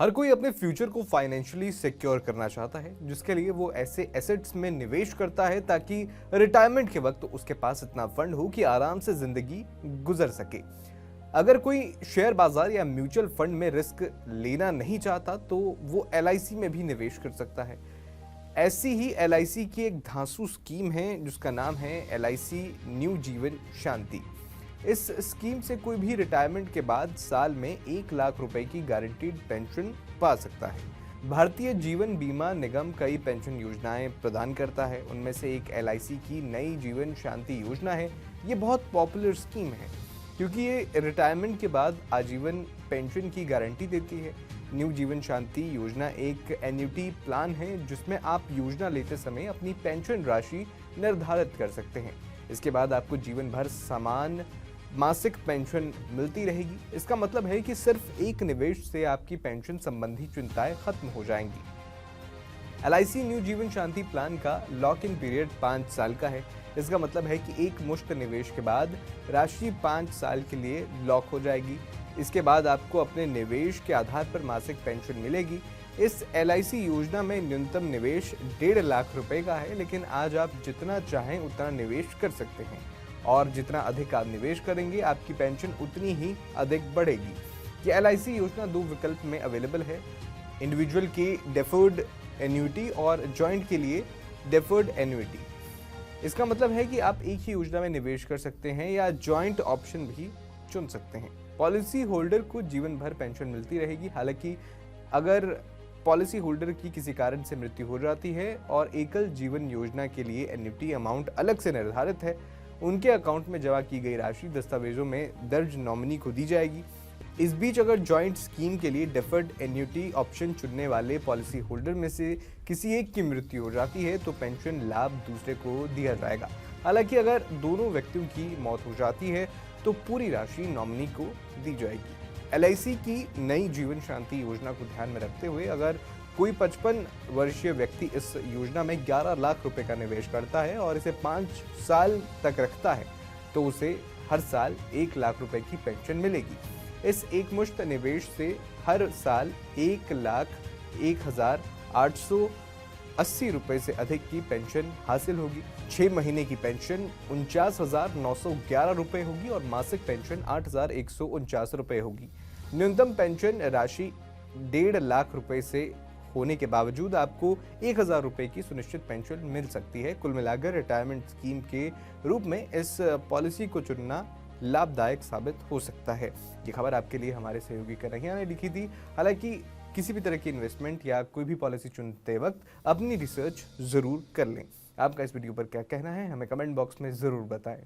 हर कोई अपने फ्यूचर को फाइनेंशियली सिक्योर करना चाहता है, जिसके लिए वो ऐसे एसेट्स में निवेश करता है ताकि रिटायरमेंट के वक्त उसके पास इतना फंड हो कि आराम से जिंदगी गुजर सके। अगर कोई शेयर बाजार या म्यूचुअल फंड में रिस्क लेना नहीं चाहता तो वो एलआईसी में भी निवेश कर सकता है। ऐसी ही एलआईसी की एक धांसू स्कीम है जिसका नाम है एलआईसी न्यू जीवन शांति। इस स्कीम से कोई भी रिटायरमेंट के बाद साल में 1 लाख रुपए की गारंटीड पेंशन पा सकता है। भारतीय जीवन बीमा निगम कई पेंशन योजनाएं प्रदान करता है, उनमें से एक एलआईसी की नई जीवन शांति योजना है। ये बहुत पॉपुलर स्कीम है क्योंकि ये रिटायरमेंट के बाद आजीवन पेंशन की गारंटी देती है। न्यू जीवन शांति योजना एक एन्युटी प्लान है जिसमें आप योजना लेते समय अपनी पेंशन राशि निर्धारित कर सकते हैं। इसके बाद आपको जीवन भर समान मासिक पेंशन मिलती रहेगी। इसका मतलब है कि सिर्फ एक निवेश से आपकी पेंशन संबंधी चिंताएं खत्म हो जाएंगी। एलआईसी न्यू जीवन शांति प्लान का लॉक इन पीरियड 5 साल का है। इसका मतलब है कि एक मुश्त निवेश के बाद राशि 5 साल के लिए लॉक हो जाएगी। इसके बाद आपको अपने निवेश के आधार पर मासिक पेंशन मिलेगी। इस एलआईसी योजना में न्यूनतम निवेश 1.5 लाख रुपए का है, लेकिन आज आप जितना चाहें उतना निवेश कर सकते हैं और जितना अधिक आप निवेश करेंगे आपकी पेंशन उतनी ही अधिक बढ़ेगी। ये एलआईसी योजना 2 विकल्प में अवेलेबल है, इंडिविजुअल की डेफर्ड एन्युटी और जॉइंट के लिए डेफर्ड एन्युटी। इसका मतलब है कि आप एक ही योजना में निवेश कर सकते हैं या जॉइंट ऑप्शन भी चुन सकते हैं। पॉलिसी होल्डर को जीवन भर पेंशन मिलती रहेगी। हालांकि अगर पॉलिसी होल्डर की किसी कारण से मृत्यु हो जाती है और एकल जीवन योजना के लिए एन्युटी अमाउंट अलग से निर्धारित है, उनके अकाउंट में जमा की गई राशि दस्तावेजों में दर्ज नॉमिनी को दी जाएगी। इस बीच अगर जॉइंट स्कीम के लिए डेफर्ड एन्युटी ऑप्शन चुनने वाले पॉलिसी होल्डर में से किसी एक की मृत्यु हो जाती है तो पेंशन लाभ दूसरे को दिया जाएगा। हालांकि अगर दोनों व्यक्तियों की मौत हो जाती है तो पूरी राशि नॉमिनी को दी जाएगी। एलआईसी की नई जीवन शांति योजना को ध्यान में रखते हुए अगर कोई 55 वर्षीय व्यक्ति इस योजना में 11 लाख रुपए का निवेश करता है और इसे 5 साल तक रखता है तो उसे हर साल 1 लाख रुपए की पेंशन मिलेगी। इस एकमुश्त निवेश से हर साल 1,01,880 रुपए से अधिक की पेंशन हासिल होगी। 6 महीने की पेंशन 49,911 रुपए होगी और मासिक पेंशन 8,149 रुपए होगी। न्यूनतम पेंशन राशि 1.5 लाख रुपए से होने के बावजूद आपको 1,000 रुपए की सुनिश्चित पेंशन मिल सकती है। कुल मिलाकर रिटायरमेंट स्कीम के रूप में इस पॉलिसी को चुनना लाभदायक साबित हो सकता है। ये खबर आपके लिए हमारे सहयोगी कन्हैया ने लिखी थी। हालांकि किसी भी तरह की इन्वेस्टमेंट या कोई भी पॉलिसी चुनते वक्त अपनी रिसर्च जरूर कर लें। आपका इस वीडियो पर क्या कहना है हमें कमेंट बॉक्स में जरूर बताएं।